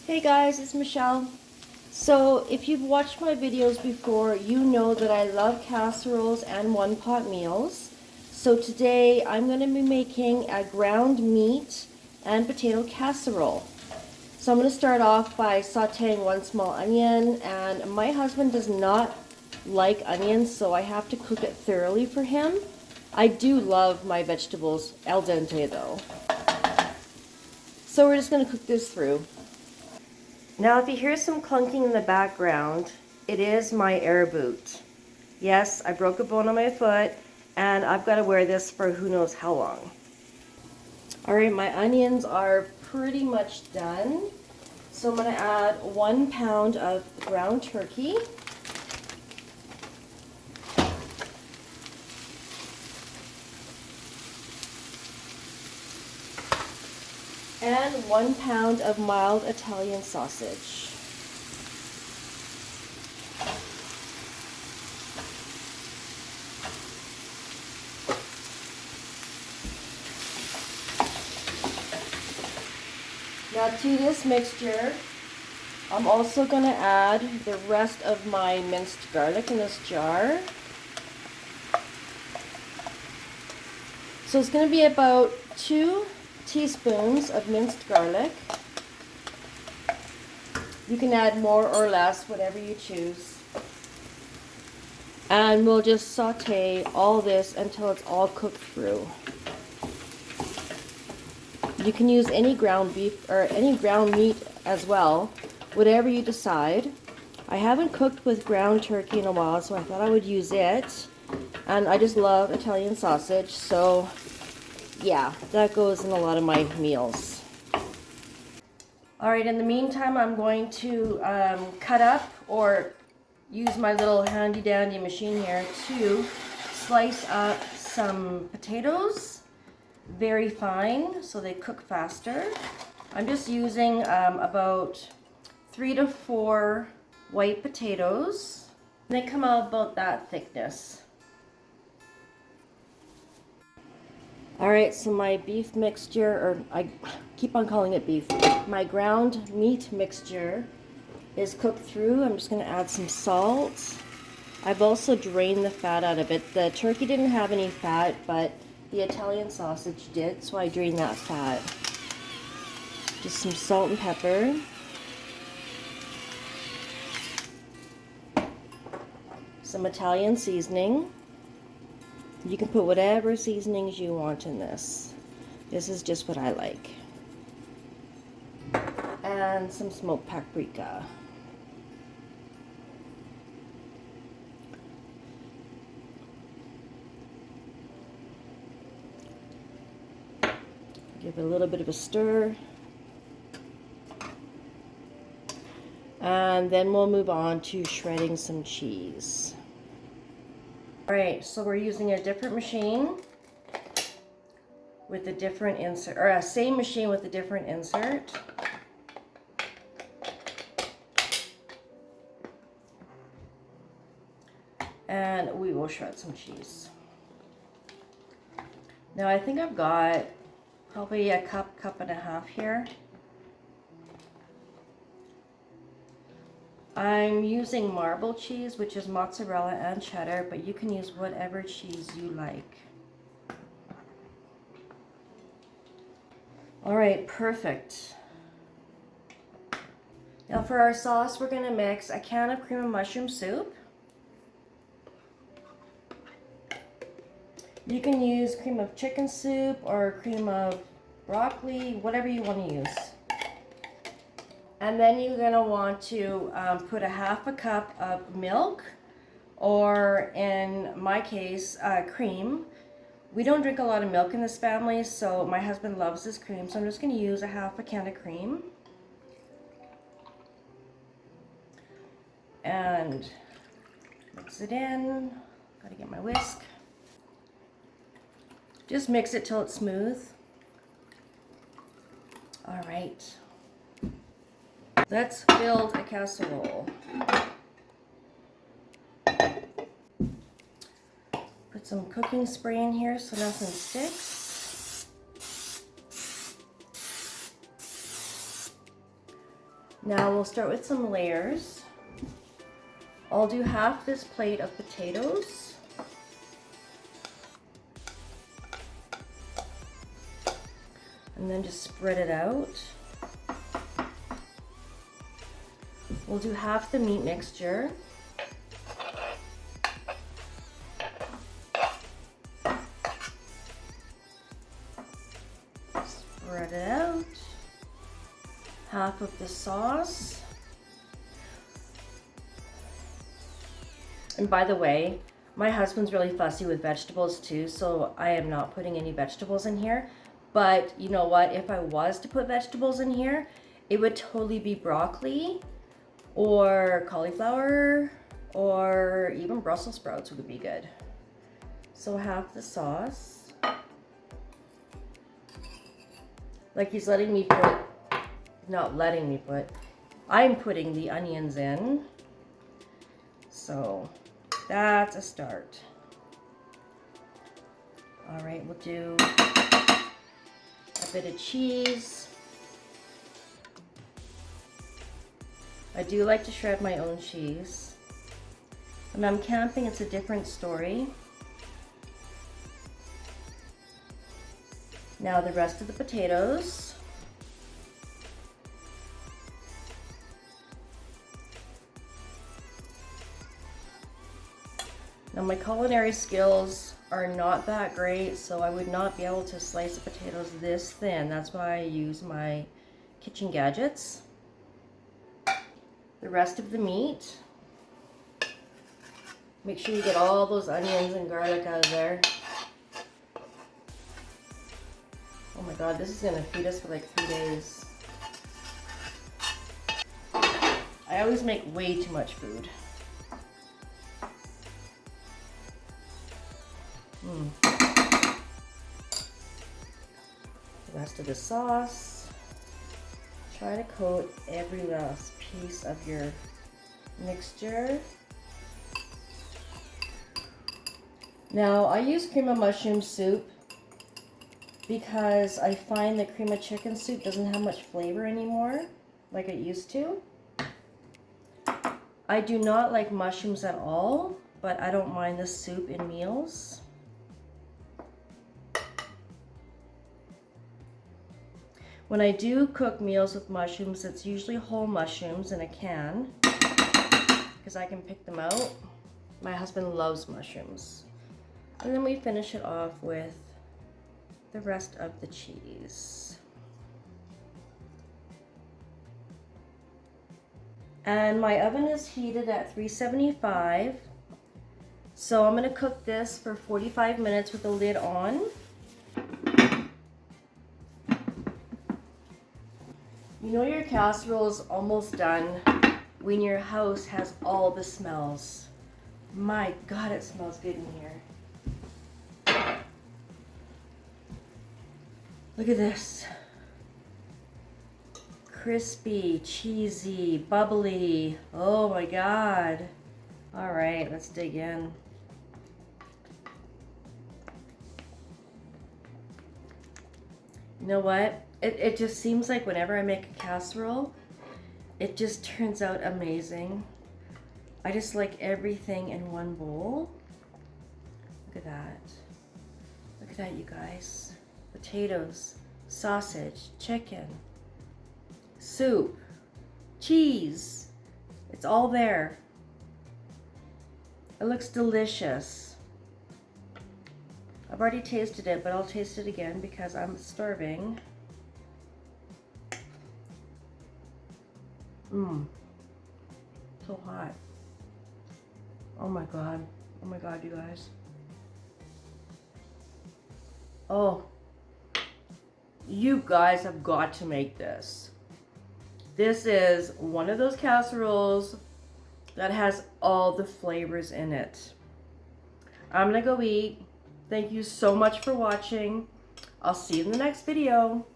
Hey guys, it's Michelle. So if you've watched my videos before, you know that I love casseroles and one-pot meals. So today I'm going to be making a ground meat and potato casserole. So I'm going to start off by sauteing one small onion, and my husband does not like onions, so I have to cook it thoroughly for him. I do love my vegetables al dente though. So we're just going to cook this through. Now if you hear some clunking in the background, it is my air boot. Yes, I broke a bone on my foot and I've got to wear this for who knows how long. Alright, my onions are pretty much done. So I'm going to add 1 pound of ground turkey. And 1 pound of mild Italian sausage. Now to this mixture, I'm also going to add the rest of my minced garlic in this jar. So it's going to be about 2 teaspoons of minced garlic. You can add more or less, whatever you choose. And we'll just saute all this until it's all cooked through. You can use any ground beef or any ground meat as well, whatever you decide. I haven't cooked with ground turkey in a while, so I thought I would use it. And I just love Italian sausage, so yeah, that goes in a lot of my meals. Alright, in the meantime, I'm going to cut up or use my little handy dandy machine here to slice up some potatoes very fine so they cook faster. I'm just using about 3 to 4 white potatoes. They come out about that thickness. Alright, so my beef mixture, or I keep on calling it beef, my ground meat mixture is cooked through. I'm just going to add some salt. I've also drained the fat out of it. The turkey didn't have any fat, but the Italian sausage did, so I drained that fat. Just some salt and pepper. Some Italian seasoning. You can put whatever seasonings you want in this. This is just what I like. And some smoked paprika. Give it a little bit of a stir. And then we'll move on to shredding some cheese. Alright, so we're using a different machine with a different insert, or a same machine with a different insert. And we will shred some cheese. Now I think I've got probably a cup and a half here. I'm using marble cheese, which is mozzarella and cheddar, but you can use whatever cheese you like. Alright, perfect. Now for our sauce, we're going to mix a can of cream of mushroom soup. You can use cream of chicken soup or cream of broccoli, whatever you want to use. And then you're going to want to put a half a cup of milk, or in my case, cream. We don't drink a lot of milk in this family, so my husband loves this cream, so I'm just going to use a half a can of cream. And mix it in. Got to get my whisk. Just mix it till it's smooth. All right. Let's build a casserole. Put some cooking spray in here so nothing sticks. Now we'll start with some layers. I'll do half this plate of potatoes. And then just spread it out. We'll do half the meat mixture. Spread it out. Half of the sauce. And by the way, my husband's really fussy with vegetables too, so I am not putting any vegetables in here. But you know what? If I was to put vegetables in here, it would totally be broccoli or cauliflower or even Brussels sprouts would be good. So half the sauce. Like he's letting me put, not letting me put, I'm putting the onions in. So that's a start. All right, we'll do a bit of cheese. I do like to shred my own cheese. When I'm camping, it's a different story. Now the rest of the potatoes. Now my culinary skills are not that great, so I would not be able to slice the potatoes this thin. That's why I use my kitchen gadgets. The rest of the meat. Make sure you get all those onions and garlic out of there. Oh my God, this is gonna feed us for like 3 days. I always make way too much food. The rest of the sauce. Try to coat every last piece of your mixture. Now I use cream of mushroom soup because I find the cream of chicken soup doesn't have much flavor anymore like it used to. I do not like mushrooms at all, but I don't mind the soup in meals. When I do cook meals with mushrooms, it's usually whole mushrooms in a can because I can pick them out. My husband loves mushrooms. And then we finish it off with the rest of the cheese. And my oven is heated at 375. So I'm going to cook this for 45 minutes with the lid on. You know your casserole is almost done when your house has all the smells. My God, it smells good in here. Look at this. Crispy, cheesy, bubbly. Oh my God. All right, let's dig in. You know what? It just seems like whenever I make a casserole, it just turns out amazing. I just like everything in one bowl. Look at that. Look at that, you guys. Potatoes, sausage, chicken, soup, cheese. It's all there. It looks delicious. I've already tasted it, but I'll taste it again because I'm starving. So hot. Oh my God. Oh my God, you guys. Oh. You guys have got to make this. This is one of those casseroles that has all the flavors in it. I'm gonna go eat. Thank you so much for watching. I'll see you in the next video.